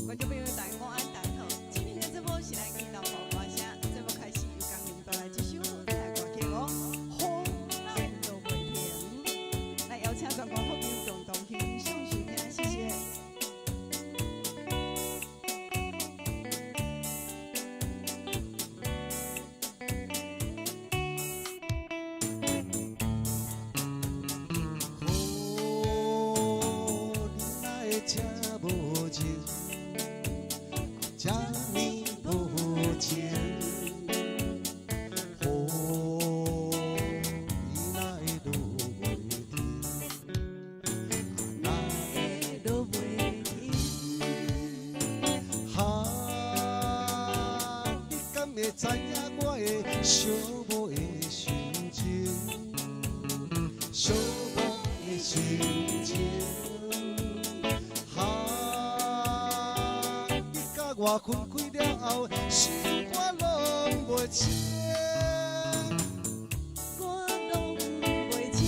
观众朋友，大家午安，大家好。今天的直播是来给到宝宝声，节目开始由刚领导来这首台歌曲哦，风浪都袂停。来邀请全国好朋友共同欣赏收听，谢谢。知影我的寂寞的心情，寂寞的心情，你甲我分开了后，心肝拢袂清，我拢袂清。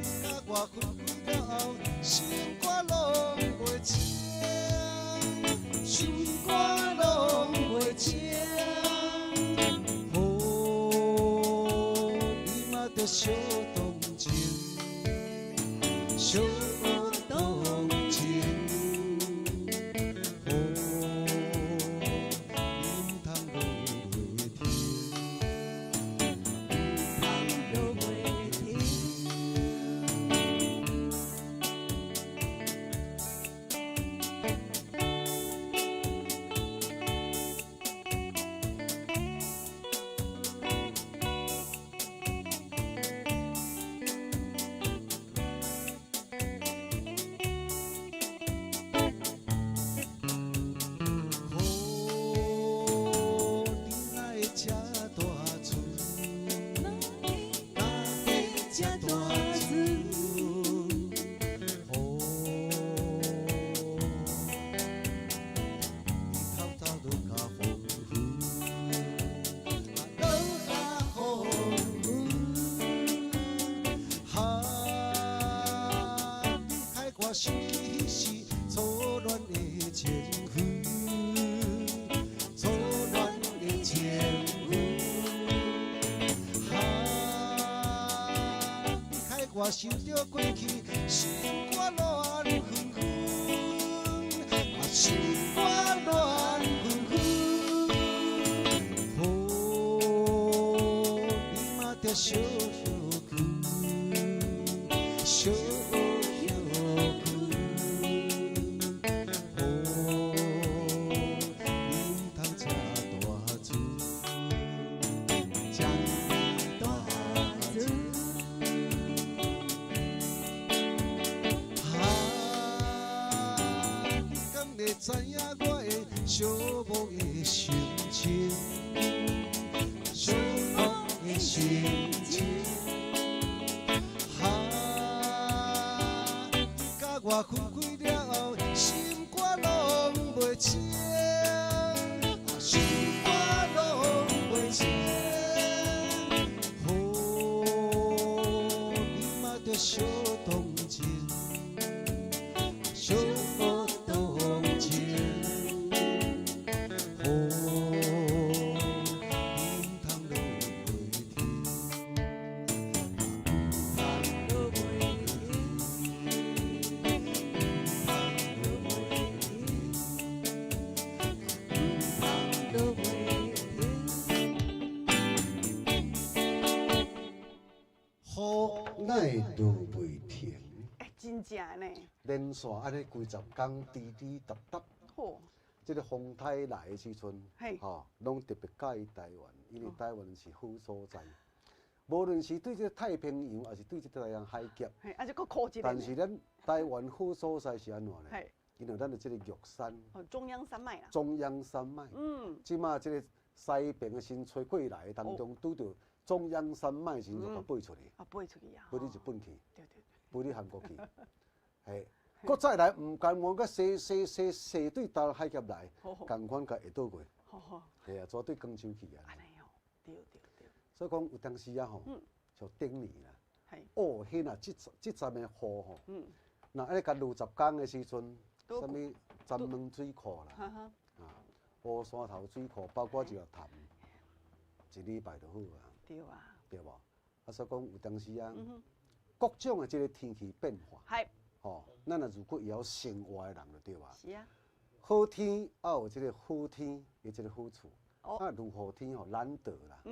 你甲我分开了后，心肝拢袂清。心肝拢袂清，你嘛着小动情，小动情，你唔通落袂停，唔通落袂停。我想起迄时初恋的情绪，初恋的情绪，你害我想着过去，心肝乱纷纷，心肝乱纷纷，你嘛着小哭，小。知影我的寂寞的心情，寂寞的心情，你甲我分开了后，心肝拢袂清，心肝拢袂清，你嘛着小动情，小动情。哪会落袂停？真正呢。连续安尼几十天，滴滴答答。好。这个风台来的时阵，嘿拢特别介意台湾，因为台湾是好所在。无论是对这个太平洋，还是对这个太阳海峡，嘿，啊，这个靠一个但是咱台湾好所在是安怎呢？嘿，因为咱的这个玉山，中央山脉啦，中央山脉，即马这个西边的新吹过来当中，拄到中央山脉时就甲飞出去，飞出去啊，飞你日本去，对对对，飞你韩国去，嘿，搁再来唔甘愿甲西对大海峡来，共款甲下倒过，系啊，绝对广州去啊。安尼哦，对对对，所以讲有当时啊吼，像顶年啦，系，哦，迄啊，即阵的雨吼，那安尼甲20天的时阵，什么瞻门水库啦，乌山头水库，包括一个潭，一礼拜就好啊，对啊，对无？啊，所以讲有当时啊，各种的这个天气变化，系，吼，咱若如果会晓生活的人就对啊。是啊，好天也有这个好天的这个好处，啊，如何天吼难得啦，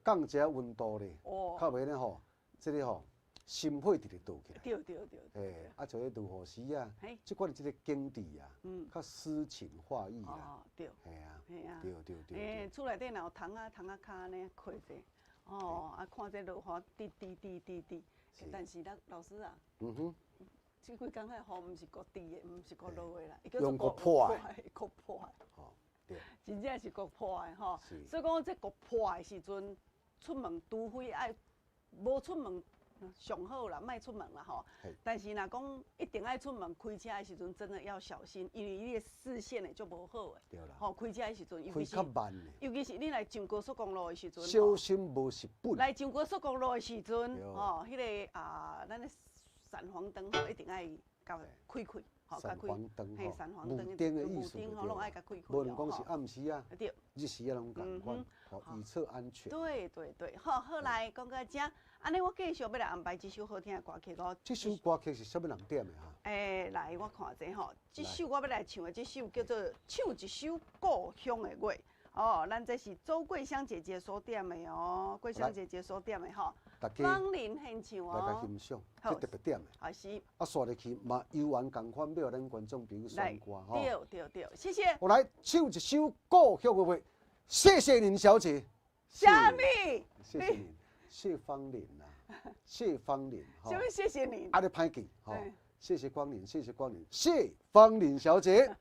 降一下温度咧，较袂咧吼，这个吼心肺直直倒起来。对对对，诶，啊，像迄如何时啊嘿，即款即个境地啊，较诗情画意啦，哦对，系啊，系啊，对对对诶，厝内底若有虫仔脚安尼开者，哦，啊，看这落雨滴，但是咱老师啊，即几工迄雨毋是国滴的，毋是国落的啦，伊叫做国破的，国破的，吼，对，真正是国破的吼。是所以讲这国破的时阵，出门除非爱无出门上好啦，莫出门啦吼。但是若讲一定爱出门开车的时阵，真的要小心，因为你的视线的就无好的。对啦，吼，开车的时阵，开较慢的，尤其是你来上高速公路的时阵，小心无是本。来上高速公路的时阵，对吼，迄个咱的闪黄灯吼，一定爱甲开，吼，闪黄灯嘿，吼闪黄灯路灯的意思路灯吼，就对拢爱甲开，无论讲是暗时啊、对。日时啊，拢共款，吼，以策安全。对对对，好来讲到这，安尼我继续要来安排一首好听的歌曲哦。这首歌曲是什么人点的哈？来我看者吼，这首我要来唱的，这首叫做《唱一首故乡的话》。哦，咱这是周桂香姐姐所点的哦，桂香姐姐所点的吼。大家芳龄献唱哦。大家欣赏，这特别点的。啊是。啊，刷入去嘛，悠然共款，要咱观众朋友选歌吼。对，谢谢。我来唱一首故乡的话，谢谢您，小姐。虾米？谢谢您，谢芳龄呐，谢芳龄。什么？谢谢您。啊，你歹记，吼，谢谢光临，谢谢光临，谢芳龄小姐。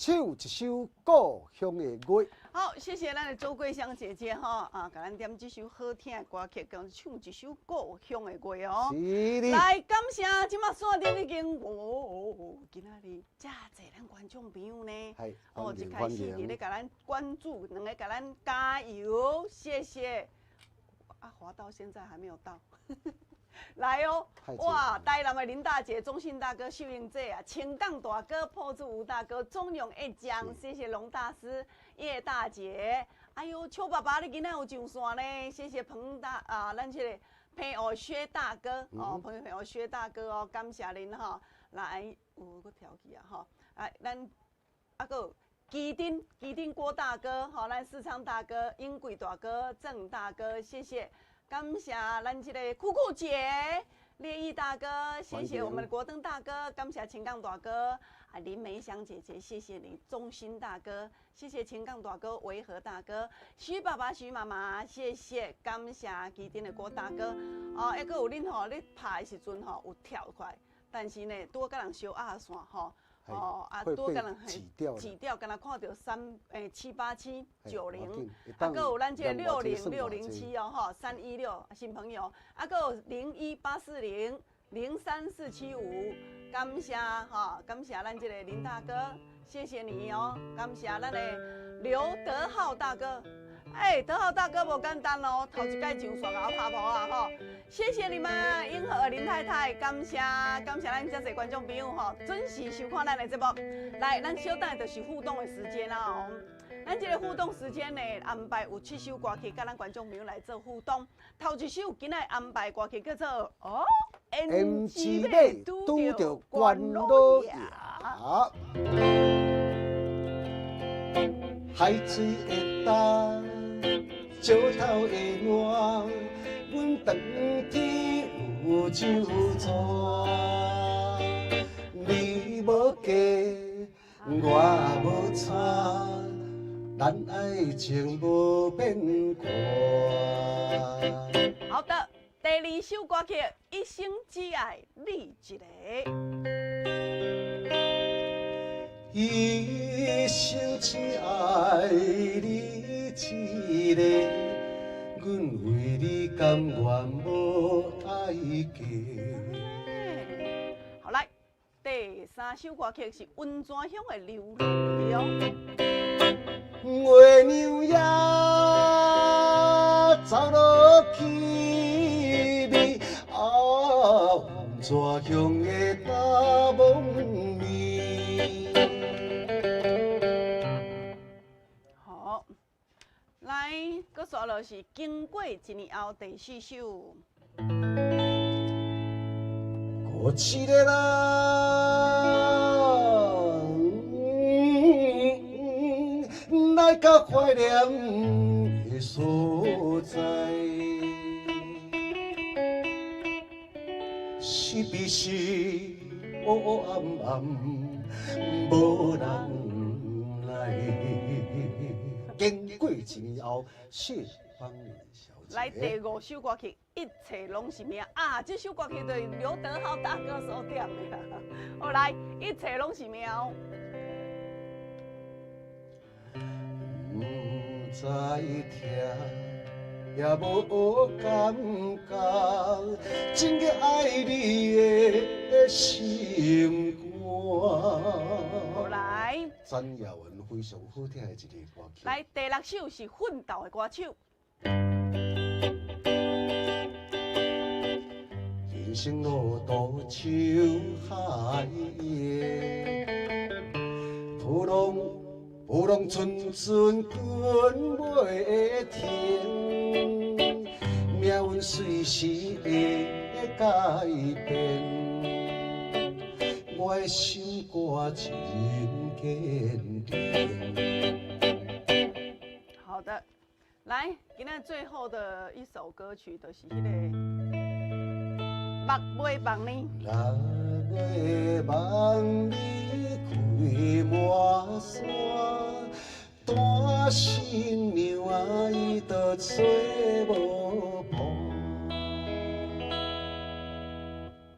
唱一首故乡的歌。好，谢谢咱的周桂香姐姐哈啊，给咱点这首好听的歌曲，跟唱一首故乡的歌哦。是的。来，感谢今麦锁定已经今仔日遮济咱观众朋友呢，一开始伫咧甲咱关注，两个甲咱加油，谢谢。啊，滑到现在还没有到。来哦，哇！台南的林大姐、中信大哥、秀英姐啊，青港大哥、破子吴大哥、中永一江，谢谢龙大师、叶大姐。哎呦，邱爸爸，你今仔有上线呢？谢谢彭大啊，咱这个朋友薛大哥哦，朋友薛大哥哦，感谢您哈。来，有个调起啊哈，哎，咱啊个基丁郭大哥，好，咱世昌大哥、英贵大哥、郑大哥，谢谢。感谢咱这个酷酷姐、烈毅大哥，谢谢我们的国登大哥，感谢青港大哥啊，林梅香姐姐，谢谢你，忠心大哥，谢谢青港大哥，维和大哥，徐爸爸、徐妈妈，谢谢，感谢基丁的郭大哥啊，还有恁吼，你拍的时阵吼有跳快，但是呢，拄甲人小压线吼。哦，啊，多敢人挤掉，敢若看到78790，啊，搁有咱这60607哦，吼316新朋友，啊，搁有01840034775，感谢哈，感谢咱这个林大哥，谢谢你哦，感谢咱的刘德浩大哥。哎，德浩大哥无简单哦，头一届上线甲我拍婆啊吼，谢谢你们，英和林太太，感谢咱遮侪观众朋友吼，准时收看咱的节目。来，咱小等就是互动的时间啦哦。咱这个互动时间呢，安排有7首歌曲，甲咱观众朋友来做互动。头一首今仔安排歌曲叫做MG 马拄着关老爷。海水会干，石头会烂，阮当天有酒醉。你无嫁，我无娶，咱爱情无变卦。好的，第二首歌曲《一生只爱你一个》。一生只爱你一个，阮为你甘愿无爱嫁。好来，第三首歌曲是温泉乡的琉璃哦。月娘也走落去你温泉乡的大梦里。来，搁刷落是经过1年后第4首。过一个人，来到怀念的所在，是比是黑黑暗暗，无人来。经过1年后，谢芳年小姐。来第5首歌曲，一切拢是命啊！这首歌曲就是刘德浩大哥所点的啦。好来，一切拢是命。不知听，也无感觉，真个爱你的心肝。好来，詹雅文非常好听的一个歌曲。来第6首是奋斗的歌手。人生路途像海夜，波浪阵阵滚袂停，命运随时会改变，我的心肝真坚定。好的，来，今天最后的一首歌曲就是迄个《目尾望呢》。六月望你开满山，大新娘啊，伊都找无伴。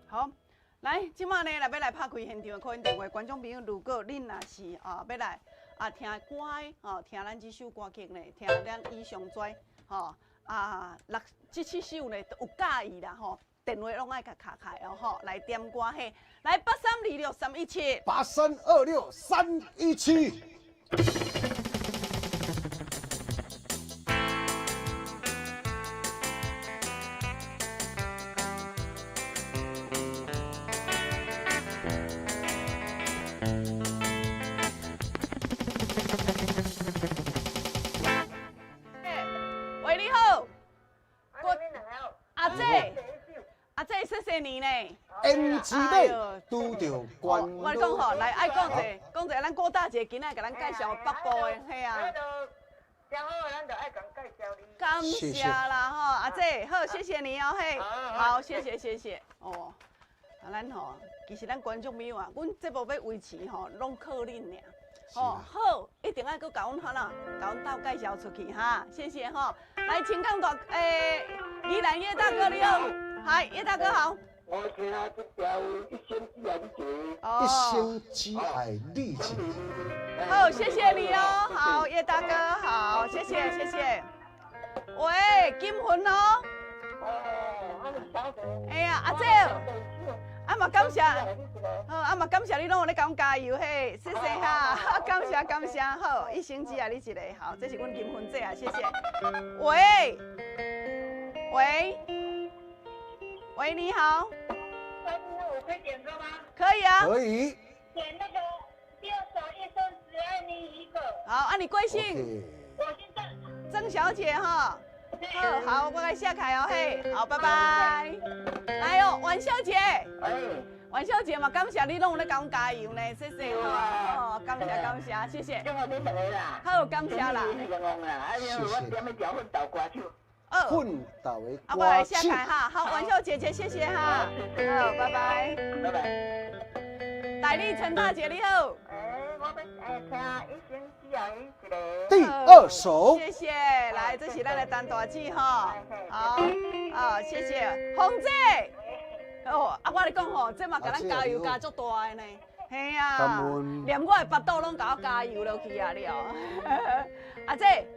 好，来，即马呢，来要来拍开现场的可以电话，观众朋友，如果恁若是要来听歌的听咱这首歌曲呢，听咱以上跩这7首呢有介意啦电话拢爱甲卡开哦来点歌嘿，来8326-317。8326-317。喂，你好，阿姐，谢谢你呢。演之美拄着关。我讲吼，来爱讲者，咱郭大姐今仔甲咱介绍北部的，嘿啊。真好，咱就爱讲介绍你。感谢啦吼，阿姐，好，谢谢你哦，嘿，好，谢谢。哦，咱吼，其实咱观众朋友啊，阮节目要维持吼，拢靠恁俩。哦，好，一定爱搁甲阮斗介绍出去哈，谢谢哈。来，请讲宜兰叶大哥你好，嗨，叶大哥好。我听这条一生只爱你一个。一生只爱你一个。好，谢谢你哦，好，叶大哥好，谢谢。喂，金魂哦。哎呀，阿姐。嘛感谢，好，嘛感谢你拢有咧甲阮加油嘿，谢谢哈，感谢，好，一生只爱你一个，好，这是阮金婚姐啊，谢谢。喂，你好。我可以点歌吗？可以啊。可以。点那个第二首《一生只爱你一个》。好，你贵姓？我姓郑小姐哈。好，我来下开哦嘿，好，拜拜。来哦，婉小姐。婉小姐嘛，感谢你拢有咧甲阮加油呢，谢谢哦，感谢，谢谢。好，感谢啦。奋斗的我来下开哈，好，婉小姐姐，谢谢哈，好，拜拜。代理陈大姐你好。我要听《一生只爱你一个》。第2首。谢谢，来，这是咱的单大姐哈，好，谢谢，红姐。哦，我咧讲吼，这嘛甲咱加油加足大的呢，嘿啊，连我的腹肚拢甲我加油落去啊了。阿姐，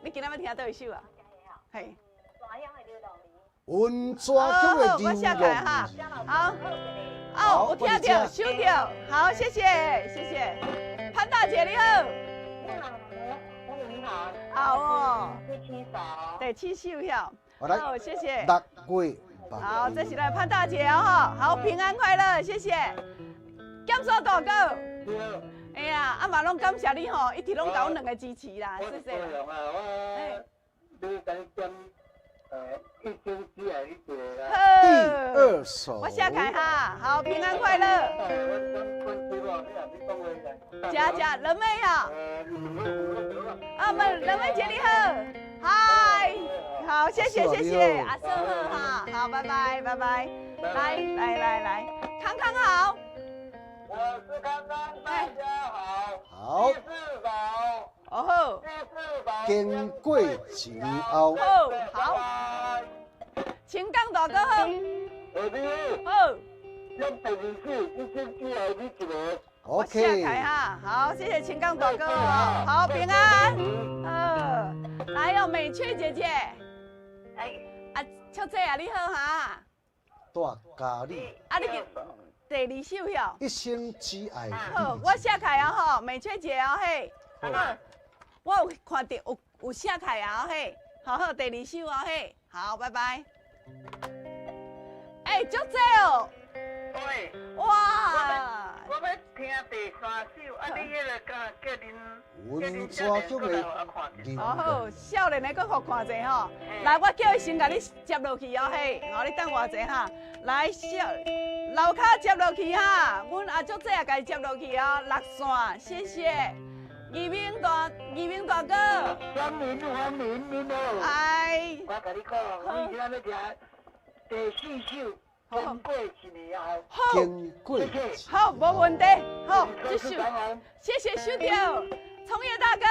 你今仔要听倒一首啊？嘿。温泉的我下开哈，好，我听到，收到，好，谢谢，潘大姐你好。你好。好哦。第7首。第7首哟。好，谢谢。6月。好，这是咱潘大姐哦哈，好，平安快乐，谢谢。检索大哥。哎呀，嘛拢感谢你吼，一直拢甲阮两个支持啦，谢谢。一生只爱你一个。第2首。我下开哈，好，平安快乐。佳人妹啊。人妹姐你好，嗨，好，谢谢，阿生好哈，好，拜拜，来，康康好。我是康康，大家好。好。第4首。哦好。经过1年后。好。请讲大哥好。好。第2首，一生只爱你一个。我下开哈，好，谢谢青冈大哥哦，好平安，来哦，美翠姐姐，秋姐啊，你好哈，大家你，你第2首哟，一生只爱你。好，我下开啊吼，美翠姐哦嘿，我有看到有下开啊嘿，好，第2首哦嘿，好，拜拜。足济哦。哇！我要听第3首，你迄个叫温泉局的。好，少年的搁互看者吼。来，我叫伊先甲你接落去哦嘿，好，你等我者哈。来，楼骹接落去哈，阮阿足姐也甲伊接落去哦，6线，谢谢。移民大哥。欢迎你哦。哎。我甲你讲，我今仔要听第4首。经过1年后，好，无问题，好，继续，谢谢收掉，创业大哥，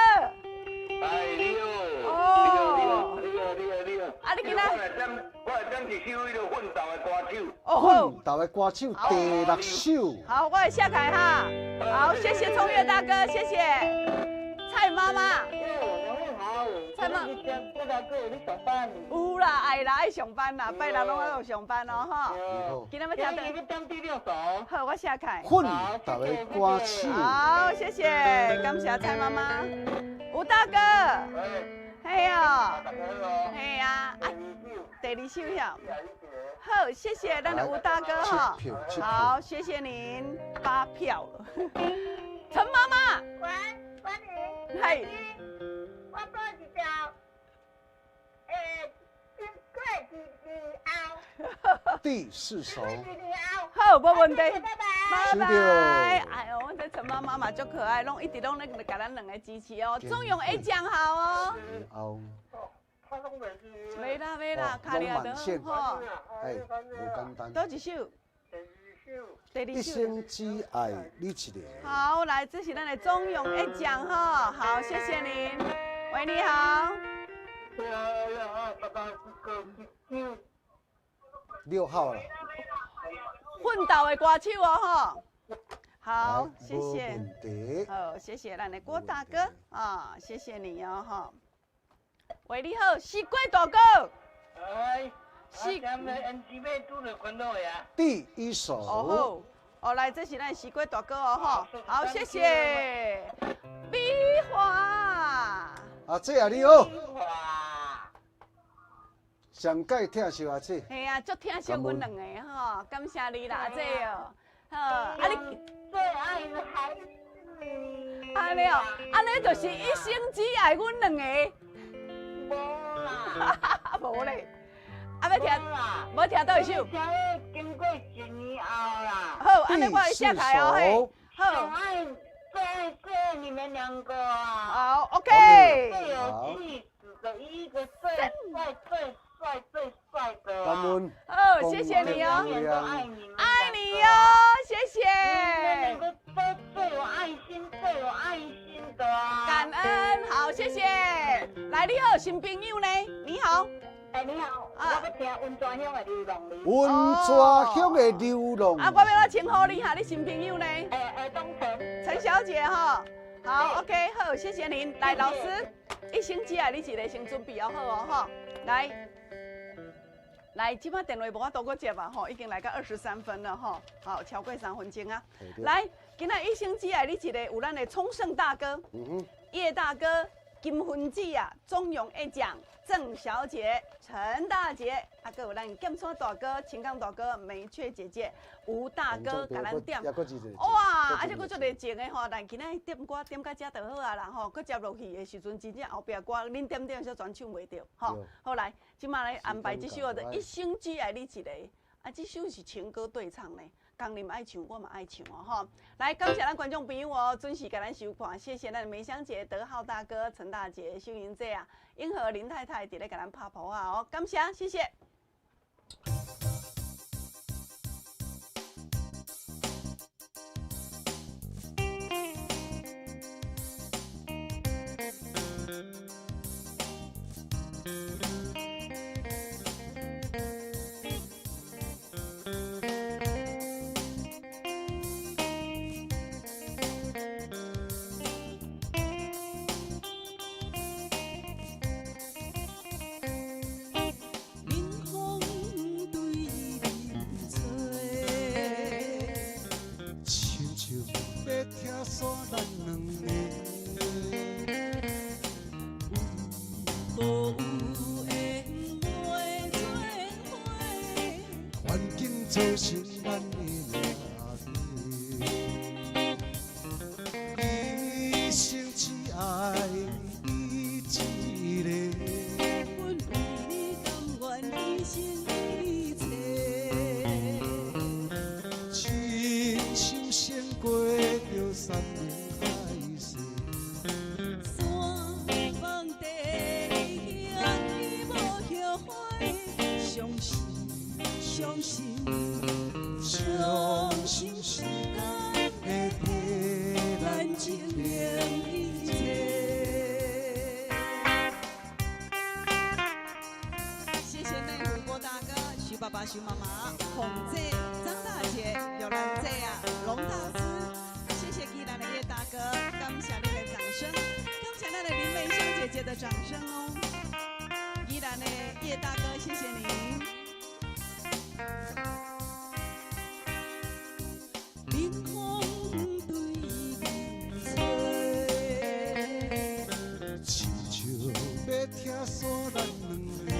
哎，你好，哦，你好，啊，你今仔我来点一首迄个奋斗的歌手。哦好，奋斗的歌手第6首。好，我来下台哈。好，谢谢聪岳大哥，谢谢蔡妈妈。蔡妈，这大哥你上班？有啦，爱啦，爱上班啦，拜六拢爱有上班哦哈。今天要听的。你点第6首。好，我下台。奋斗的歌手。好，谢谢，感谢蔡妈妈，吴大哥。嘿哦，嘿呀，啊，第2首呀。好，谢谢咱的吴大哥哈。好，谢谢您发票了。陈妈妈。喂，你。嘿。我播一条，金贵弟第4首。好，无问题。拜拜。拜拜。哎呦，我这陈妈妈嘛足可爱，拢一直拢咧给咱两个支持哦，总用会讲好哦。后。没啦没啦，卡里啊都好。哎，无简单。多一首。第2首。一生只爱你一个。好，来，这是咱的总用会讲哈，好，谢谢您。喂，你好。 6号了。奋斗的歌手哦吼。好，谢谢。问题。好，谢谢咱的郭大哥啊，谢谢你哦哈。喂，你好，西瓜大哥。哎。是。第1首。哦好，哦来，这是咱西瓜大哥哦哈。好，谢谢。米花。啊，这啊你好。上届听小阿姐。系啊，足听小阮两个吼，感谢你啦，阿姐哦。好，啊你最爱的孩子。安尼哦，安尼就是一生只爱阮两个。无啦。无咧，啊要听，无听倒一首。听经过1年后啦。好，安尼我来下台哦嘿。好。最爱你们2个啊。好 ，OK。最有气质的一个最帅的。感恩。好，谢谢你哦。永远都爱你们。爱你哟，谢谢。你们2个都最有爱心的啊。感恩，好，谢谢。来，你好，新朋友呢？你好。哎，你好，我要听温泉乡的流浪。温泉乡的流浪。啊，我要称呼你哈，你新朋友呢？东城。陈小姐哈。好 ，OK， 好，谢谢您。来，老师，一生只爱你一个，先准备好哦哈。来，即摆电话无法度搁接啊吼，已经来到23分了吼，好，超过3分钟啊。来，今仔一生只爱你一个，有咱的冲胜大哥，叶大哥。金婚子啊，中勇一奖，郑小姐、陈大姐，啊，还有咱剑川大哥、青冈大哥、梅雀姐姐、吴大哥，甲咱点。哇，而且佫足热情的吼，但今仔点歌点到遮就好啊啦吼，佫接落去的时阵，真正后壁歌恁点点煞全唱袂着吼。好来，即马来安排这首的《一生只爱你一个》，啊，这首是情歌对唱呢。江林爱唱，我嘛爱唱哦吼！来，感谢咱观众朋友哦，准时甲咱收看，谢谢咱梅香姐、德浩大哥、陈大姐、秀英姐啊，英和林太太伫咧甲咱拍婆啊哦，感谢，谢谢。造成咱的一生只爱你一个。阮为你甘愿一生一切，亲像胜过着山盟海誓。山盟地向你无后悔，相信相信。相信时间会替咱证明一切。爸爸、徐妈妈、洪姐、张大姐、刘兰姐啊、龙大师，谢谢宜兰的叶大哥，感谢你的掌声，感谢咱的林美香姐姐的掌声哦。宜兰的叶大哥，谢谢您。冷风对面吹，亲像要听说咱两个。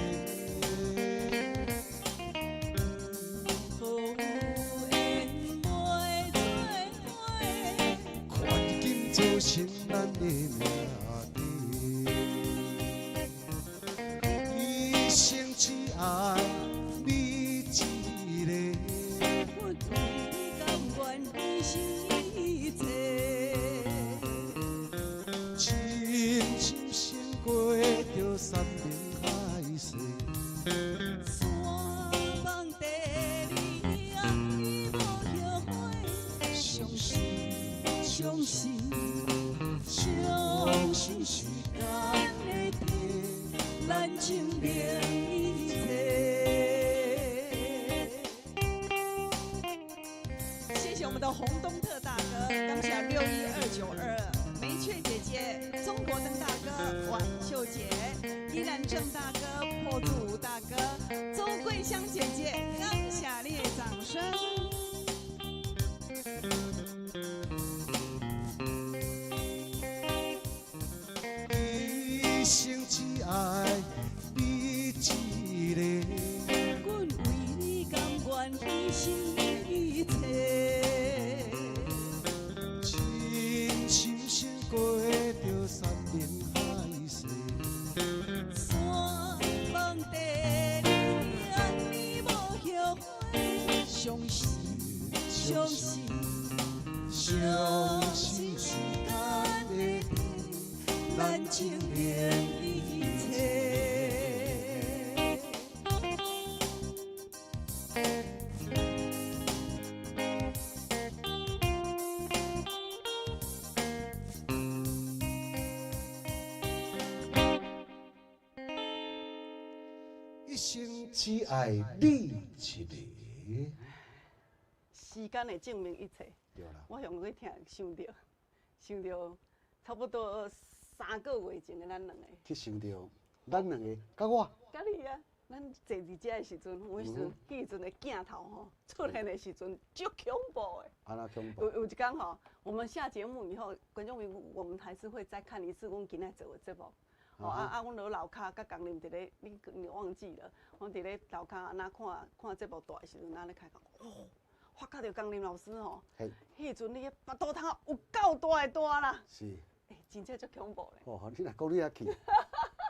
造成咱的命题，一生只爱你一个。我对你甘愿牺牲一切，亲像胜过着山明海誓。山盟地里啊，你无后悔，相信。相信时间会替咱证明一切。谢谢我们的洪东特大哥，感谢61292，梅雀姐姐，中国灯大哥，婉秀姐，依然正大哥，破竹大哥，周桂香姐姐，感谢你的掌声。一生只爱你一个，阮为你甘愿牺牲一切，亲像胜过着山明海誓。山盟地里啊，你无后悔，相信时间会替咱证明一切。一生只爱你一个。时间会证明一切。对啦，我上尾听想到差不多3个月前的咱两个。去想到咱两个，甲我，甲你啊，咱坐伫遮的时阵，有时阵迄阵的镜头吼出现的时阵，足恐怖的。安那恐怖。有一天吼，我们下节目以后，观众朋友，我们还是会再看一次阮今仔做的节目。阮落楼骹甲江林伫咧，你忘记了？阮伫咧楼骹安那看节目大的时阵，安尼开讲，发觉着江林老师吼，迄阵你巴肚汤有够大大啦。是。真正足恐怖咧。哦，你若讲你遐去，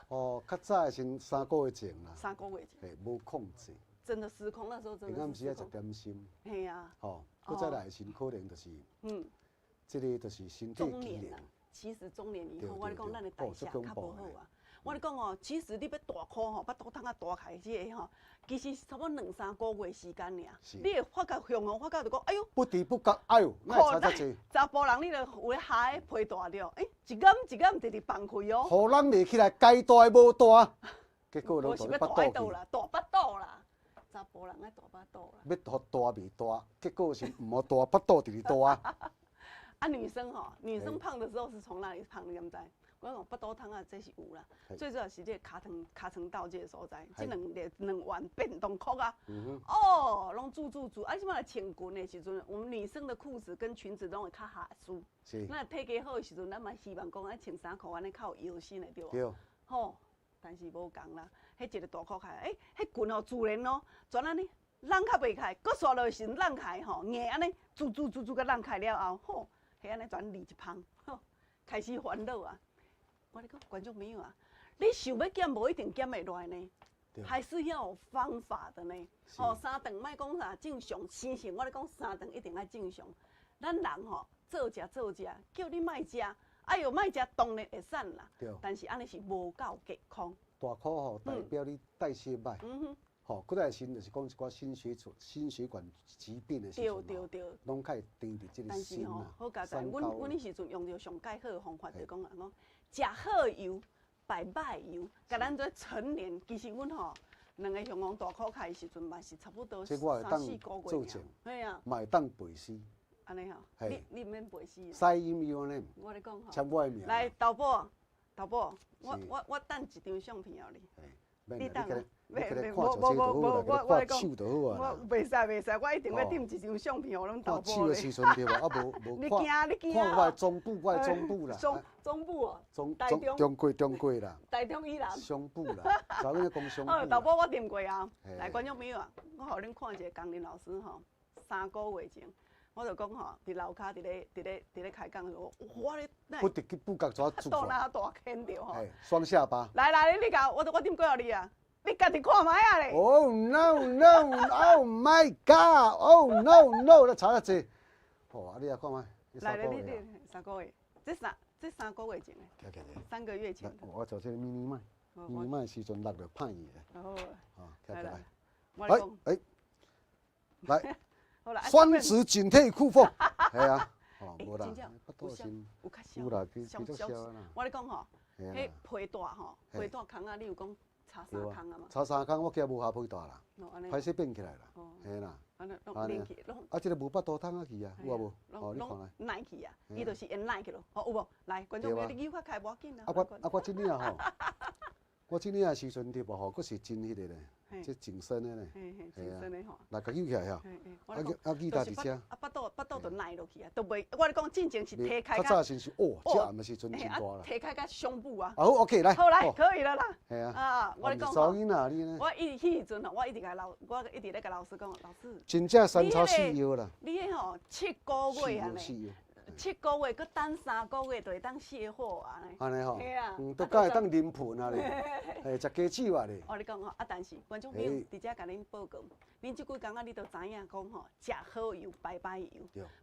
哦，较早先3个月前啦。3个月前。嘿，无控制。真的失控，那时候真的。平暗时啊食点心。嘿啊。哦，搁再来先可能就是，这个就是身体机能。其实中年以后，我咧讲，咱的代谢较无好啊。我咧讲哦，其实你要大块吼，巴肚汤啊大开这个吼，其实差不多2、3个月时间尔。你会发觉向后发觉就讲，哎呦，不知不觉，哎呦，那差遮济。查甫人你就有咧下个皮大了，一眼一眼直直放开哦。互人袂起来，该大无大，结果拢大巴肚啦，大巴肚啦。查甫人爱大巴肚啦。要大未大，结果是唔好大巴肚直直大。啊，女生吼，女生胖的时候是从哪里胖？你敢知？我讲巴肚汤啊，这是有啦。最主要是这尻川道这个所在，这两碗便当裤啊，哦，拢煮。啊，即摆来穿裙的时阵，我们女生的裤子跟裙子拢会较下舒。是。那体格好的时阵，咱嘛希望讲爱穿衫裤安尼较有腰身的对无？对。吼，但是无共啦，迄一个大裤开，迄裙哦自然哦，全安尼冷较袂开，搁刷落时冷开吼，硬安尼煮甲冷开了后，吼。迄安尼转离一芳，吼，开始烦恼啊！我咧讲，观众朋友啊，你想要减，无一定减会来呢，还是要有方法的呢。哦，3顿莫讲啥正常，生性我咧讲3顿一定爱正常。咱人吼做食，叫你莫食，哎呦莫食当然会瘦啦，但是安尼是无够健康。大块吼代表你代谢歹。吼，搁再先就是讲一寡心血管疾病的时阵，拢较会盯伫即个心啦。但是吼，好佳哉，阮迄时阵用着上介好的方法，就讲食好油，摆歹油，甲咱做陈年。其实阮吼两个雄王大考开的时阵嘛是差不多这我会3、当4个月做证，嘿啊，嘛会当背诗，安尼吼，嘿你毋免背诗啊。sign your name，我咧讲吼，签我的名。来，豆宝，我是等一张相片互你。免啦，你等啊你看看袂照这就好啦，看手就好我啊啦。袂使，我一定要订一张相片互咱豆宝咧。看手的时阵对无？啊无你看惊看我的总部，我的总部啦。中部哦，中台中中国啦，台中以南。胸部啦，昨天讲胸部好，啦。豆宝我订过啊。嘿来，观众朋友啊，我互恁看一个工林老师吼，3个月前，我就讲吼，伫楼骹伫咧开讲的时候，我咧不得去不觉抓住到那大坑着吼。哎，双下巴。来，你甲我订过互你啊，你家己看卖啊咧。Oh no no! Oh my God! Oh no no! 你查得济？哦，啊你啊看卖。来你3个月，这3个月前的，3个月前的。我做这个咪咪麦，咪咪麦时阵落着歹去的。好，啊，来来。我来讲，来，好啦，酸质警惕酷风。系啊，哦，无啦，不有多先。有较少。有啦，继续烧啦。我咧讲吼，迄皮带吼，嘿皮带空啊，你有讲插3空啊嘛？插3空，我今无下皮带啦，安尼歹势变起来啦，嘿啦。安尼拢连起，拢啊，这个无巴肚汤啊去啊，有啊无？哦，你看来。耐去啊，伊就是因耐去咯。哦，有无？来，观众朋友，你手较开无要紧啊。我今年啊吼，我今年啊时阵对无吼，佫是真迄个咧，即紧身的咧，真身的吼。来，甲举起来吼，吉他伫遮。巴肚就耐落去啊，都袂。我咧讲进前是提开较早先是哦，这暗的时阵真大啦。提开甲胸部啊。好 OK 来。好来，可以了啦。系啊。啊，我咧讲吼。囡仔你呢？我迄时阵吼，我一直咧甲老师讲，老师。真正三抄四腰啦。你迄吼7个月安尼。7个月，佮等3个月就会当卸货啊！安尼吼，系啊，都敢会当啉盆啊咧，嘿，食鸡翅啊咧。我你讲吼，但是观众朋友伫遮甲恁报告，恁即几工啊，你都知影讲吼，食好油，白白油，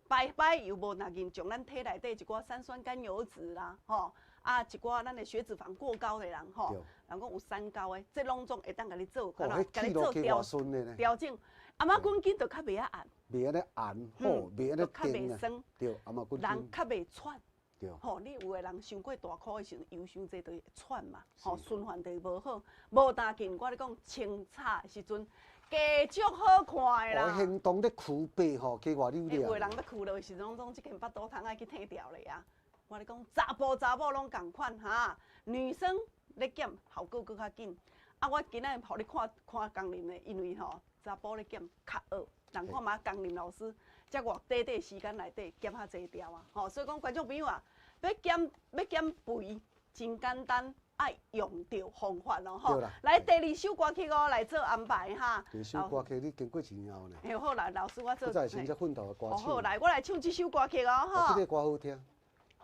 白白油无那严重，咱体内底一寡三酸甘油脂啦，吼，啊一寡咱的血脂肪过高的人吼，人讲有三高的，这拢总会当甲你做，甲你做调整。阿妈滚筋就较袂啊红，袂安尼红，好，袂安尼甜酸，对，阿妈滚筋，人较袂喘，对，吼，你有个人伤过大苦的时阵，油伤济就会喘嘛，吼，循环就无好，无大劲，我咧讲清炒的时阵，加足好看的啦。行动咧苦白吼，加外溜溜。有个人咧苦落的时阵，总即间巴肚汤爱去摕掉咧啊。我咧讲，查某拢共款哈，女生咧减效果搁较紧。啊，我今仔互你看工林咧，因为吼。查甫咧减较学，人看嘛工林老师，才偌短时间内底减较济条啊！吼，所以讲观众朋友啊，要减肥真简单，爱用着方法咯吼。来第2首歌曲哦，来做安排哈。第2首歌曲你经过前后呢？哎好来，老师我做。我在先只奋斗的歌手。好来，我来唱这首歌曲哦吼。这个歌好听，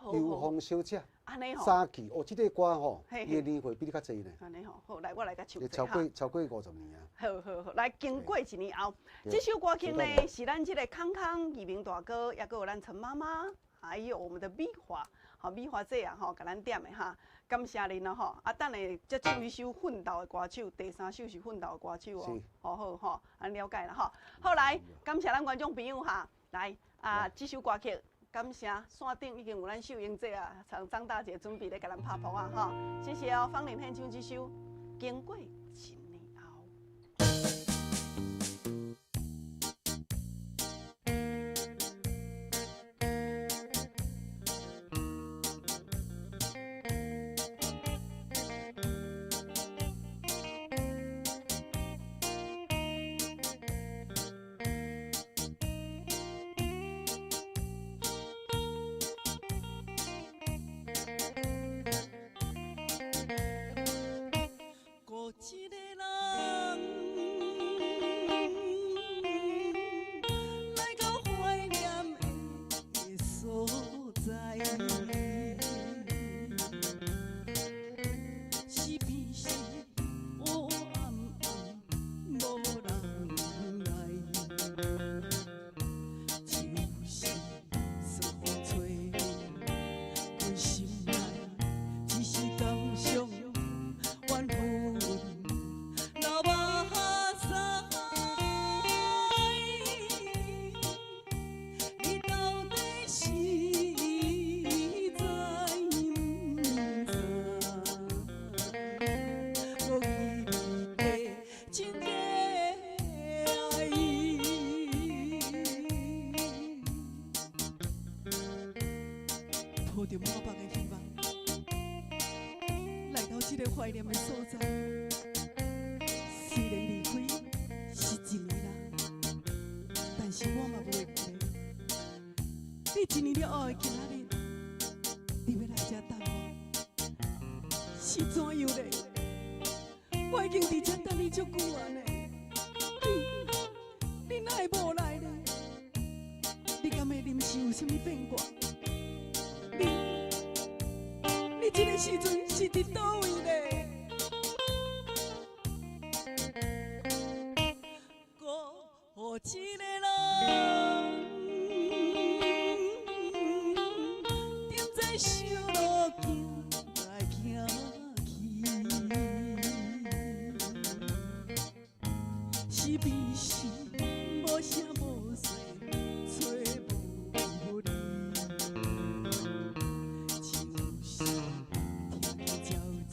秋风小姐。安尼吼。三季哦，这个歌吼，伊的年岁比你较济呢。安尼吼，好来，我来甲唱一下。超过50年啊。好，来经过1年后，这首歌曲呢是咱这个康康、移民大哥，也有咱陈妈妈，还有我们的美华，好美华姐啊，吼，甲咱点的哈，感谢您咯吼。啊，等下再唱一首奋斗的歌手，第3首是奋斗的歌手哦。好吼，安了解了吼。好来，感谢咱观众朋友哈，来啊，这首歌曲。感谢，线顶已经有咱秀英姐啊，张大姐准备咧甲咱拍谱啊，哈，谢谢哦。方玲献唱这首《经过1年后》。过一着满腹的希望，来到这个怀念的所在。虽然离开是1年啦，但是我嘛袂记得，你1年了后的今仔日，你要来这等我，是怎样嘞？我已经伫这等你足久啊呢，你哪会无来呢？你敢会临时有啥物变卦？你这个时阵是伫倒位咧？我一个人踮在小路行来行去，是悲是无声无息，找无你，就是天气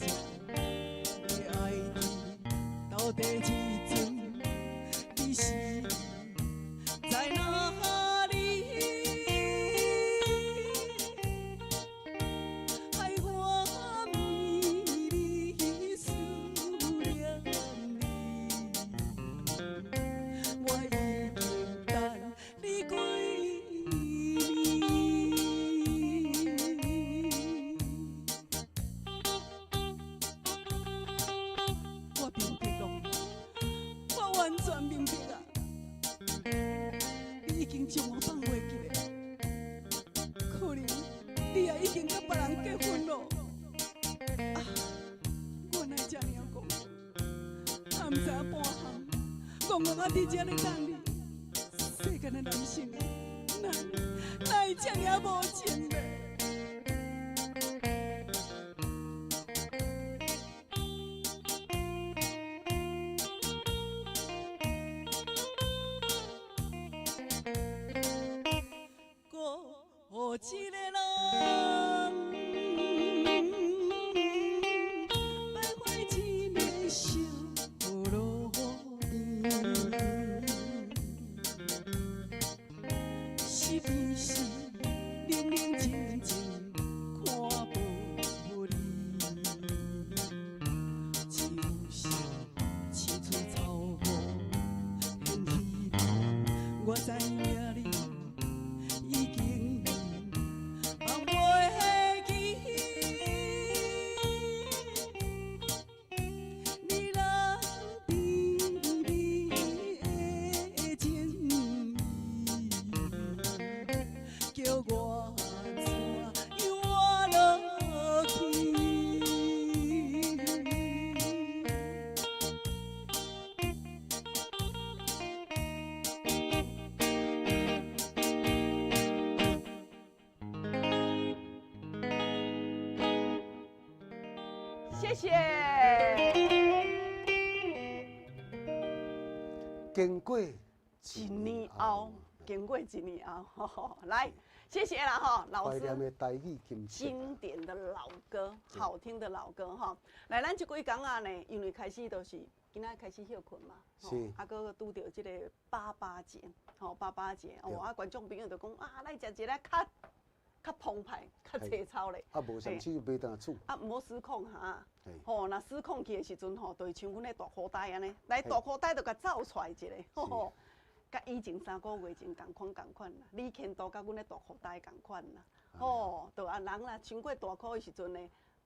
皎皎的爱你，到底一阵你是？在哪里？爱我迷离思念你，我已经等你几年。我明白咯，我完全明白啊。已经将我放袂记咧，可能你也已经甲别人结婚咯。啊，我哪遮尔讲，也毋知影半项，戆戆啊伫遮咧等你，世间的男性啊，哪会遮尔无情咧？我一个人徘徊一个小路边，是悲是冷冷清清看无你，就是四处草木现希望，我知影你。已经放袂记，你人甜蜜的情意，叫我怎样活落去？谢谢。经过1年后，经过1年后，来，谢谢啦哈，老师。怀念的台语金曲，经典的老歌，好听的老歌哈。来，咱这几天啊呢，因为开始都是今仔开始休困嘛，是，啊，搁拄到这个88节，88节，啊，观众朋友就讲啊，来食一个较澎湃、较粗糙咧。啊，无上次就袂当厝。啊，毋好失控哈。若失控去的时阵吼，就像阮的大裤袋安尼，来大裤袋就甲走出来一个，甲以前3个月前共款啦，你牵都甲阮的大裤袋共款啦。就啊人啦，穿过大裤的时阵呢，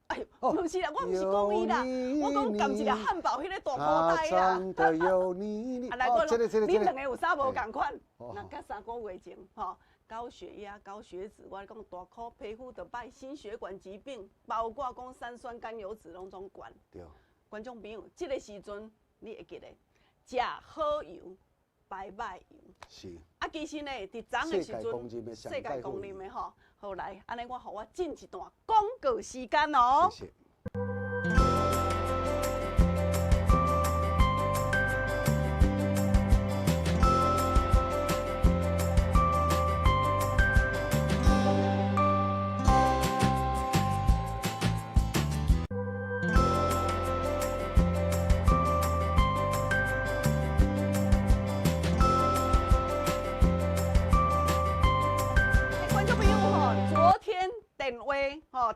哎呦，毋是啦，我毋是讲伊啦，我讲含一个汉堡迄个大裤袋啦。啊，来我你两个有啥无共款？那甲3个月前高血压、高血脂，我讲大块皮肤就歹，心血管疾病，包括讲三酸甘油脂拢总管。对。观众朋友，这个时阵你会记得食好油，排歹油。是。啊，其实呢，伫早的时阵，世界公认的吼，好来，安尼我进一段广告时间哦。谢谢。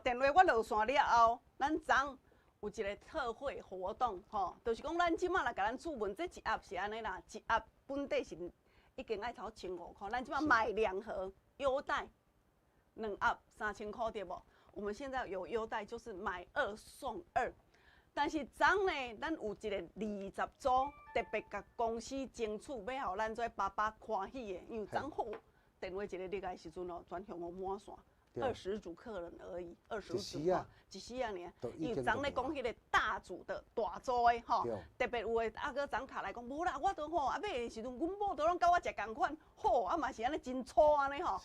电话我落线了后，咱昨有一个特惠活动，就是讲咱即马来甲咱注文，这一盒是安尼啦，一盒本地是已经爱头1500块，咱即马买2盒优待，2盒3000块对无？我们现在有优待，就是买2送2。但是昨呢，咱有一个20组，特别甲公司争取，要互咱做爸爸欢喜的，因为昨好电话一个入来时阵哦，全向我满线。20组客人而已，20组啊，一时啊呢，因为昨咧讲迄个大组的大组的吼，特别有的个昨卡来讲，无啦，我都吼啊买的时阵，阮某都拢甲我食共款，好啊嘛是安尼真粗安尼吼。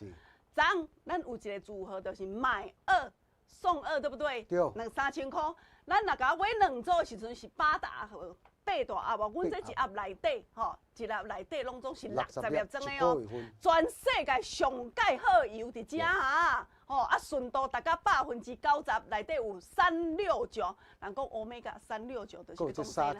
昨咱有一个组合，就是买2送2，对不对？对。3000块，咱若甲我买2组的时阵是8大盒。8大盒哦，阮这一盒内底吼，一盒内底拢总是60粒装的哦，全世界上介好油伫遮哈，吼啊纯度达到90%，内底有369，人讲欧米伽369就是讲啥啦？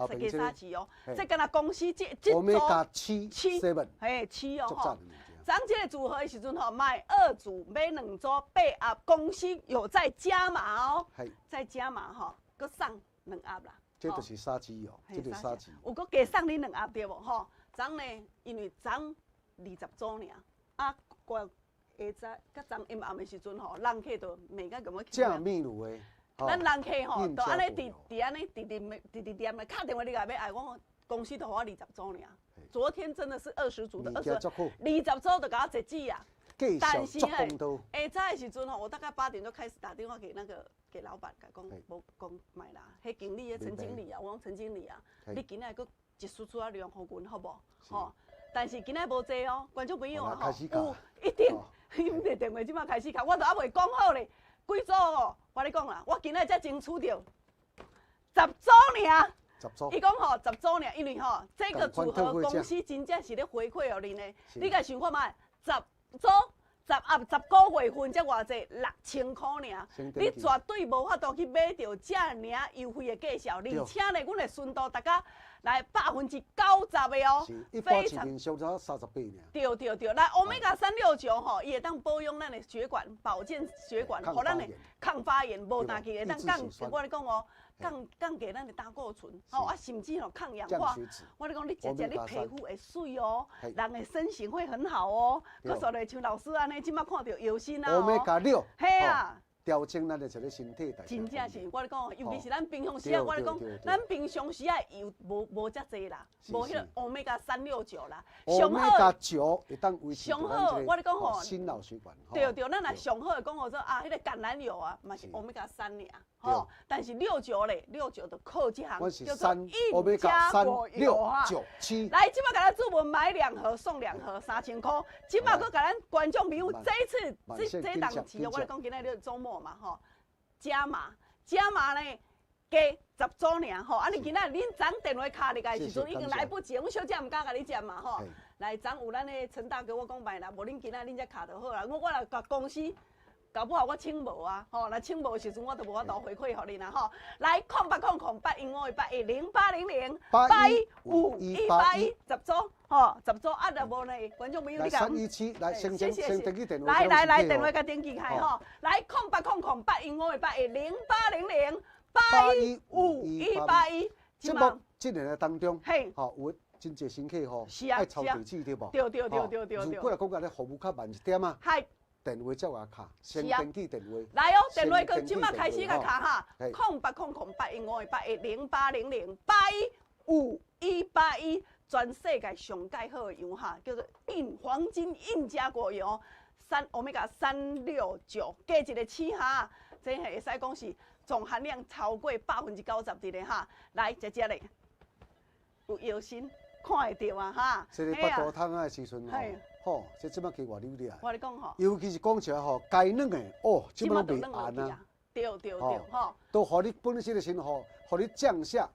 设计沙奇哦，这敢若公司这组7，嘿7哦吼。咱这个组合的时阵吼，买2组买2组8盒，公司有在加码哦，再加码吼，搁送2盒啦。这就是杀鸡哦，这就是杀鸡。有搁加送你2盒对无吼？昨呢，因为昨20组尔，啊，过下早甲昨阴暗的时阵吼，人客就每个咁样。正面路的，咱人客吼，就安尼伫安尼伫店的，敲电话你来要爱我公司就互我20组尔。昨天真的是20组的20组就甲我截止啊。但是下早的时阵吼，我大概8点就开始打电话给老板，甲讲无讲买啦，迄经理陈经理啊，我讲陈经理啊，你今仔佫一输出量互阮好无？吼，但是今仔无济哦，观众朋友啊吼，有一定，因为电话即马开始敲，我都还未讲好咧，几组哦？我咧讲啦，我今仔才争取到10组尔。伊讲吼10组尔，因为吼这个组合公司真正是咧回馈互恁的，你甲想看卖10组10个月份才偌济6000块尔，你绝对无法度去买到遮尔优惠的价销，而且呢，阮的顺度大家来90%的哦，非常上咗38尔。对，来欧米伽369吼，伊会当保养咱的血管，保健血管，互咱的抗发炎，无但去会当降，我咧讲哦。降低咱的胆固醇，吼啊，甚至吼抗氧化。我咧讲，你食你皮肤会水哦，人的身形会很好哦。佮说咧，像老师安尼，即马看到药心啊，欧米伽6，嘿啊，调整咱的一个身体代谢。真正是，我咧讲，尤其是咱平常时啊，我咧讲，咱平常时啊油无遮济啦，无迄个欧米伽369啦，上好。欧米伽9会当维持上好，我咧讲吼，心脑血管。对，咱若上好讲好说啊，迄个橄榄油啊，嘛是欧米伽3尔。吼，但是69咧，69就靠这行叫做印加果油哈。来，即马甲咱注文买2盒送2盒，3000块。即马搁甲咱观众朋友，这一次这档期哦，我来讲今仔日周末嘛吼，加码呢，加10组尔吼。啊，你今仔恁昨电话卡入来时阵已经来不及，阮小姐毋敢甲你食嘛吼。来，昨有咱的陈大哥，我讲卖啦，无恁今仔恁才卡就好啦。我来甲公司。搞不好我请无啊，吼，那请无时阵我都无法度回馈互你啦，吼。来，0800815180，0800815181，10组，吼，10组啊，若无呢，观众朋友你讲317来先登记电话，来电话甲登记开吼，来0800815180，0800815181，节目这年的当中，吼有真济乘客吼爱抄地址对无？对。如果来讲，咱服务较慢一点啊。电话才话卡，先登记电话。来哦，电话跟即马开始甲卡哈，0800815180，0800815181，全世界上介好的油哈，叫做黄金印加果油欧米伽369，加一个7哈，这会使讲是总含量超过90%的哈。来，姐姐咧，有药心看会到啊哈。这个巴肚汤啊时阵吼。吼，这即摆加偌溜哩。我咧讲吼，尤其是讲起来吼，该软的哦，即摆袂硬啊。对吼，都互你本身的身吼，互你降下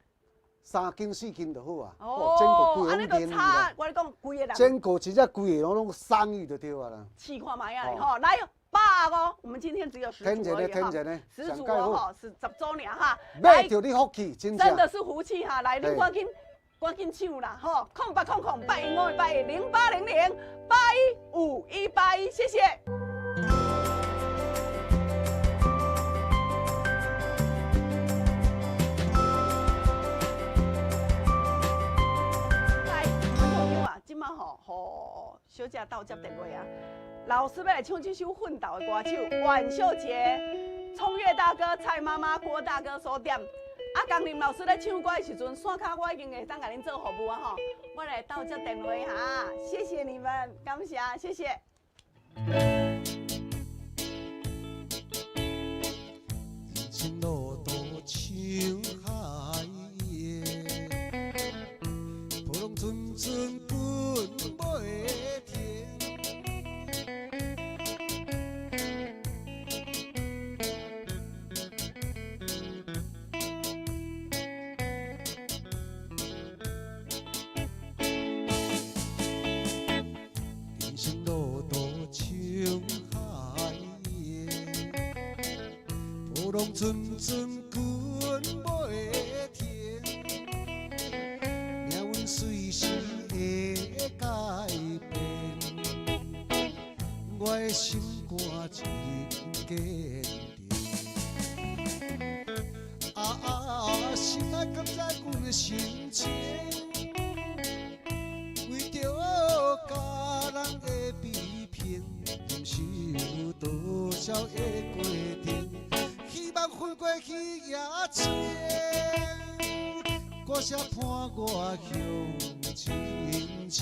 3斤4斤就好啊。哦，安尼就差，我咧讲规个人。整个真正规个拢3亿就对啊啦。试看卖啊吼，来8哦，我们今天只有10组而已哈。10组哦吼，是10组尔哈。买着你福气，真的是福气哈，来你赶紧抢啦吼，0800815181，0800815181，谢谢。吼，互小姐斗接电话啊。老师要来唱这首奋斗的歌手，万秀杰、聪岳大哥、蔡妈妈、郭大哥所点。啊，江林老师咧唱歌的时阵，线卡我已经会当甲恁做服务啊吼。我来斗接电话哈，谢谢你们，感谢，谢谢。人生路途像海的，波浪阵阵滚袂停。人生路途像海的，波浪阵阵滚袂停，命运随时会改变，我的心肝真坚定。心爱甘知阮的心情，为着家人的批评，忍受多少的过程，希望分过去也前，歌声伴我向前行。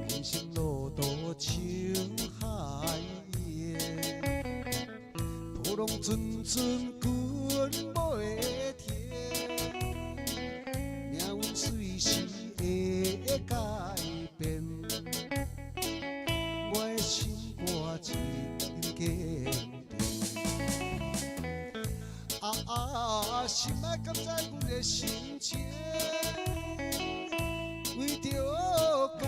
人生路途像海的，波浪阵阵滚袂停，命运随时会改变，我的心肝真坚定。心爱甘知阮的心情，为着家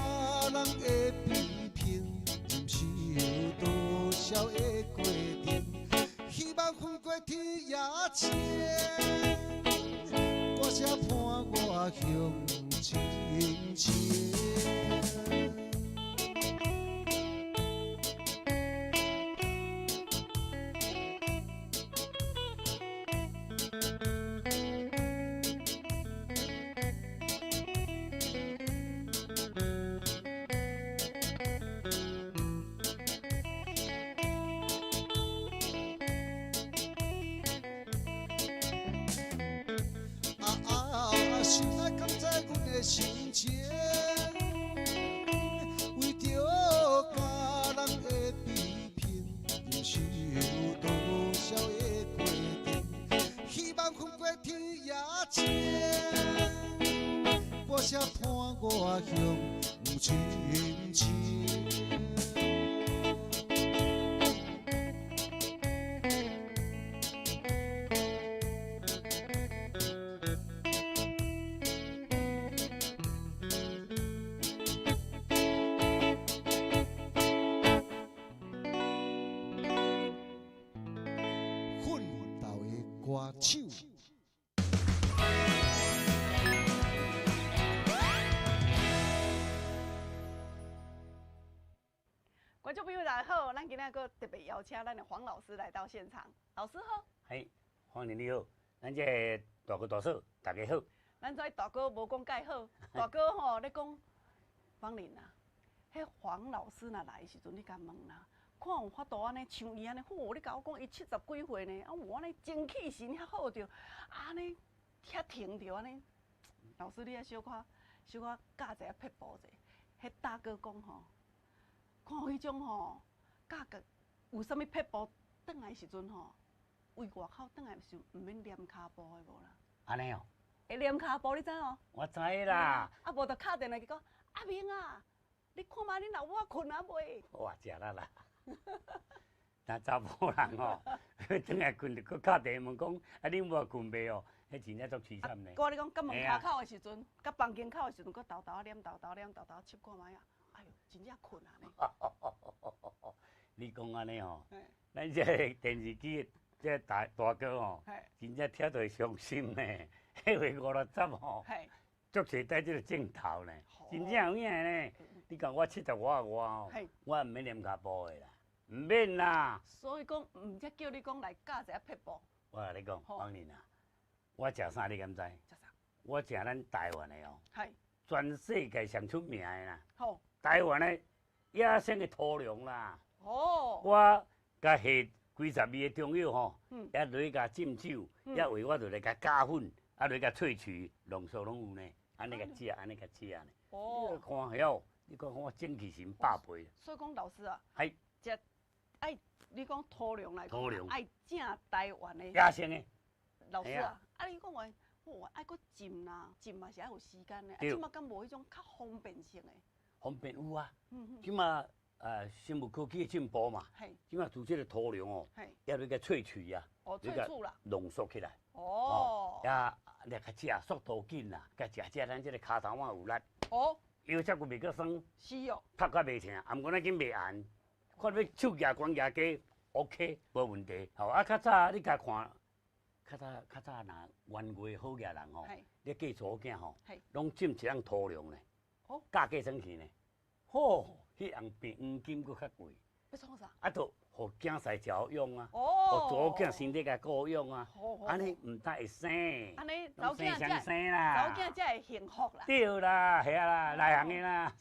人的批评，忍受多少的过程，希望分过天也前，歌声伴我向前行。心爱甘知阮的心情，为着家人的批评，忍受多少的过程，希望分过天也前，歌声伴我向前行。歌手。观众朋友大家好，咱今天个特别邀请咱的黄老师来到现场。老师好。嘿，黄玲你好，咱这大哥大嫂大家好。咱这大哥无讲介好，大哥吼咧讲，芳玲啊，迄黄老师若来的时阵，你甲问啦。看有法度安尼像伊安尼，你甲我讲伊70几岁呢，有安尼精气神遐好着，安尼遐挺着安尼。老师，你啊小可教一下撇步者。迄大哥讲吼，看迄种吼，教个有啥物撇步，转来时阵吼，为外口转来时毋免黏骹步的无啦。安尼哦？会黏骹步，你知哦？我知啦。啊，无就敲电话去讲，阿明啊，你看嘛，恁老母困啊未？哇，食啦啦。那查甫人吼，转来困就搁敲电话问讲，啊，恁无困袂哦？迄真正足凄惨呢。我你讲，甲门骹口的时阵，甲房间口的时阵，搁豆豆啊念，豆豆念，豆豆翕看卖啊，哎呦，真正困啊呢。你讲安尼吼，咱这电视机这大哥吼，真正听着伤心呢。迄月50-60吼，嘿，足侪带即个镜头呢，哦真正有影呢。你讲我70外哦嘿，我毋免念脚步的啦，毋免啦。所以讲，毋则叫你讲来教一下撇步，我甲你讲，好王林啊，我食啥你敢知？食啥？我食咱台湾的哦，系，全世界上出名的啦。好，台湾的野生的土壤啦，哦，我甲下几12个中药吼，嗯也落去甲浸酒，嗯也为我落来甲加粉，啊落去甲萃取，浓缩拢有呢。安尼甲食，安尼甲食呢。哦你，看晓，你讲我精气神百倍。所以讲老师啊，系食爱你讲土壤来讲，土壤爱正台湾的野生的，老师嘿啊啊，啊你讲话，我爱搁浸啦，浸嘛是爱有时间的，啊，对即马敢无迄种较方便性的，方便有啊。嗯即马生物科技的进步嘛，嘿，即马做即个土壤哦，嘿，也落去甲萃取啊，哦，你甲萃取啦，浓缩起来。哦，也较食速度紧啦，甲食咱即个骹头仔有力，哦，腰脊骨袂阁酸，是哦，拍甲袂疼，啊毋过咱紧袂严，看要手举关举低 ，OK， 无问题。吼，啊较早你甲看，较早若原月好野人吼，嘿，你嫁查某囝吼嘿，拢浸一样土壤呢，哦，嫁生去呢，吼，迄样变黄金佫较贵，要创啥？啊，著互囝婿照用啊，互哦，查某囝身体甲顾用啊，好，好安尼毋但会生，安尼拢老囝相才，生啦。老囝才会幸福啦，对啦，系啊啦，内行的啦。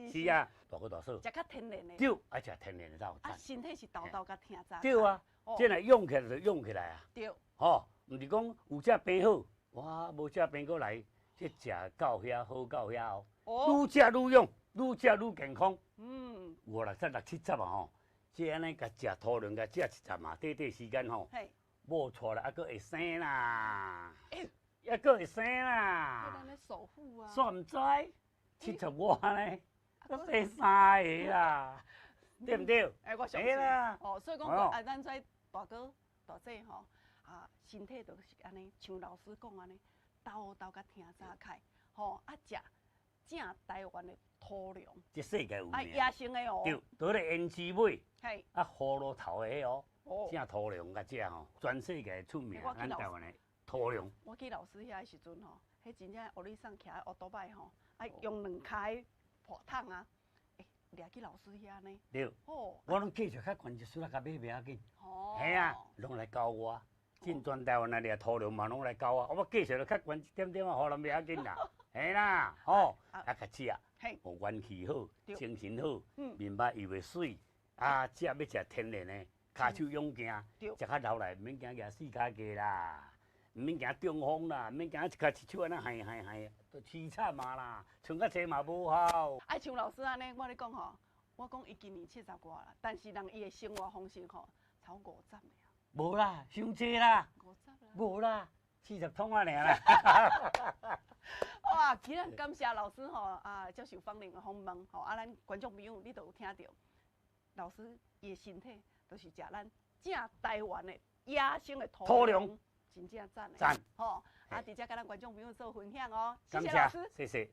是啊，大哥大嫂，食较天然的，对，爱食天然的才有啊，赞。身体是豆豆甲疼早，对啊，哦这若用起来就用起来啊。对，吼，毋是讲有只病好，哇，无只病过来，这食到遐好到遐哦，哦，愈食愈用，愈食愈健康。嗯， 50、60、70啊吼，这安尼甲食土壤甲食一阵啊，短时间吼，嘿，某出来还佫会生啦，哎还佫会生要啦咱，咧守护啊，煞毋知70外呢，佫生3个啦，对毋对？哎，我相嘿信啦，哦，所以讲，哎呦啊，咱这大哥大姐吼，啊，身体就是安尼，像老师讲安尼，豆豆甲疼早开，吼，啊，食正台湾的土壤，这世界有啊，名。野生的哦，对，倒咧胭脂尾，嘿，啊，葫芦头的迄哦，哦，正土壤甲这吼，全世界出名我，记老咱台湾的土壤。我记老师遐时阵吼，迄真正学你上徛喺学倒摆吼，啊，用两骹破桶啊，诶，掠去老师遐呢，对，哦，我拢继续较悬一丝仔甲买袂要紧。哦，系啊，拢来教我，真全台湾啊，掠土壤嘛拢来教我，我继续就较悬一点点啊，互人袂要紧啦。系啦，吼，啊啊，甲食，嘿，哦，元气好，对精神好，嗯面目又会水，啊，食要食天然的，骹手勇行，对食较老来，毋免惊举四脚架啦，毋免惊中风啦，毋免惊一脚一手安尼嗨，都凄惨嘛啦，穿甲济嘛无效。啊，像老师安尼，我咧讲吼，我讲伊今年70外啦，但是人伊的生活方式吼，超50的啊，无啦，伤济啦， 50啦。无啦，40桶啊尔啦。哇，今日感谢老师吼啊，接受芳玲的访问吼，啊，咱观众朋友你都有听到，老师伊的身体都是食咱正台湾的野生的土土壤，真正赞的。赞吼，啊，嘿直接跟咱观众朋友做分享哦，谢感谢老师。谢，谢谢。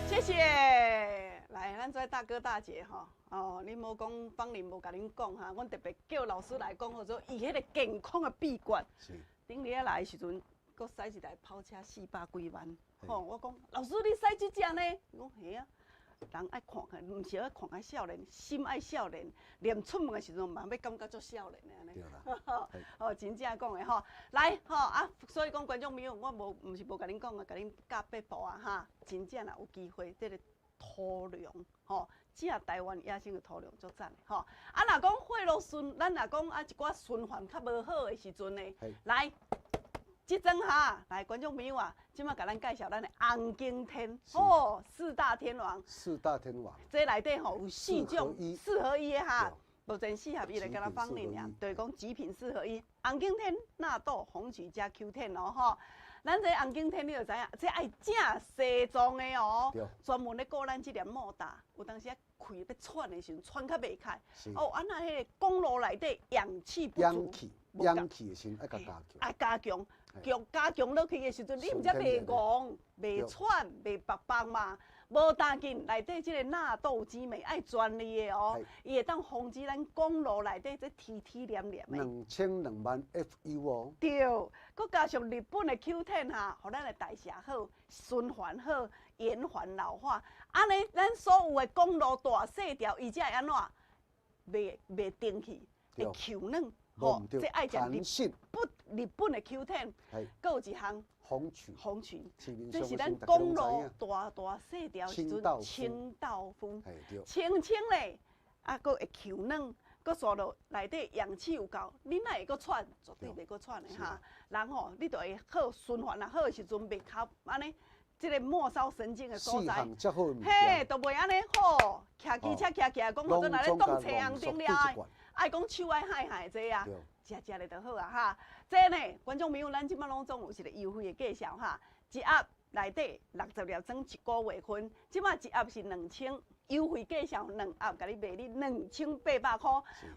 谢谢，来，咱这大哥大姐哈，哦，恁无讲芳玲无甲恁讲哈，阮特别叫老师来讲，或者伊迄个健康的秘诀。是，顶日来的时阵，佮驶一台跑车400几万，嘿吼、我讲老师你驶即只呢？伊讲嘿啊，人爱看看，毋是爱看爱少年，心爱少年，连出门的时阵嘛要感觉做少年的安尼。对啦，嘿哦，真正讲的吼，来吼啊，所以讲观众朋友，我毋是无甲恁讲啊，甲恁教八步啊哈，真正若有机会，这个土壤吼，正台湾野生的土壤足赞的吼。啊，若讲血路循，咱若讲啊一寡循环较无好的时阵呢嘿，来。即阵哈，来观众朋友啊，即马甲咱介绍咱的红景天，是哦，四大天王，四大天王，这内底吼有4种4合1的哈对，无真适合伊来甲咱放恁俩极品4合1，就是讲极品4合1，红景天、纳豆、红曲加 Q10哦吼。咱这红景天你就知影，这爱正西装的哦对，专门咧顾咱这粒莫大，有当时啊开要喘的时阵喘较袂开，是哦，啊那迄个公路内底氧气不足氧，气，无氧气的先爱甲加强，啊加强，嘿加强落去的时阵，你毋则袂戆、袂喘、袂白白嘛。无要紧，内底即个纳豆激酶爱专利的哦，伊会当防止咱公路内底这黏黏的。2200万 FU 哦。对，佮加上日本的 Q10哈，互咱的代谢好、循环好、延缓老化。安尼，咱所有的公路大细条，伊才会安怎？袂顶去，会 Q 软。吼，这爱食日本的 Q10， 佮有一项红曲，这是咱公路大细条时阵清道夫，清清嘞，啊，佮会 Q 软，佮刷落内底氧气有够，你哪会佮喘？绝对袂佮喘的哈。人吼，你就会好循环啊，好的时阵袂卡安尼。即个末梢神经的所在，嘿，都袂安尼好，骑机车骑讲好做哪咧挡车红灯了，爱讲手爱嗨嗨这啊，食咧就好啊哈。这呢，观众朋友，咱即摆拢总有一个优惠的介绍哈，一盒内底60粒装1个月份，即摆一盒是2000，优惠介绍2盒，甲你卖你2800块。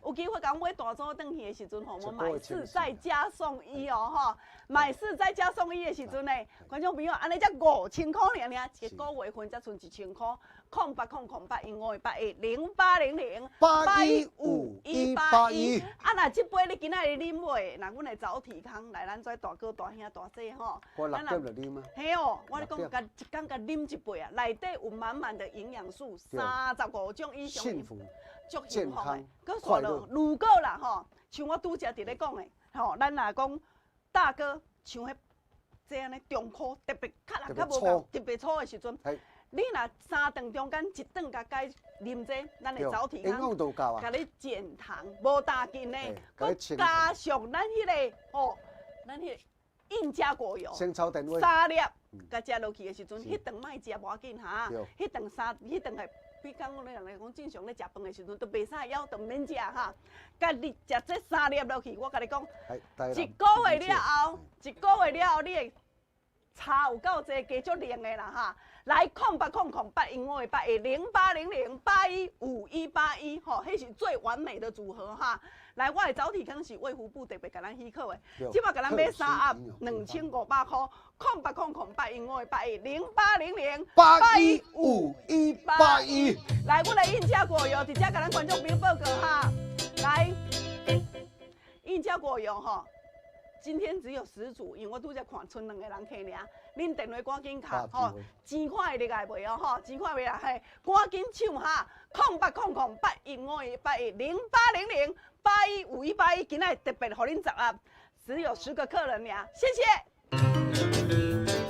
有机会讲买大组转去的时阵，吼，我买4再加送1哦，吼，买4再加送1的时阵呢，观众朋友，安尼才5000块尔，一个月份才剩1000块。08001528000810815181。啊，若即杯你今仔日啉袂，若阮会走体康来咱遮大哥大兄大姐吼。我6点就啉啊。嘿哦，我咧讲，一工甲啉一杯啊，内底有满满的营养素，35种以上。幸福、健康、快乐。如果啦吼，像我拄则伫咧讲的，吼，咱若讲大哥像迄这样的中科，特别较人较无够，特别粗的时阵。你若3顿中间1顿甲解啉这，咱会走体康，甲你减糖，无大劲呢，佮加上咱迄个吼，咱迄个印加果油，3粒，甲食落去的时阵，迄顿莫食无要紧哈，迄顿系比讲我哋人来讲正常咧食饭的时阵，都袂使枵，都免食哈。甲你食这3粒落去，我甲你讲，一个月了后，你的差有够济，加足量的啦哈。来0800810800815181，吼，迄是最完美的组合哈。来，我的走体康是卫福部特别甲咱许可的，即马甲咱买3盒2500块，0800810800815181。来，我的印加果油，直接甲咱观众朋友报告哈。来，印加果油哈。今天只有10组，因为我拄则看剩2个人客尔，恁电话赶紧卡吼，钱款会入来袂哦吼，钱款袂来嘿，赶紧抢哈，08008108000810815181，今仔特别互恁10盒，只有10个客人尔，谢谢。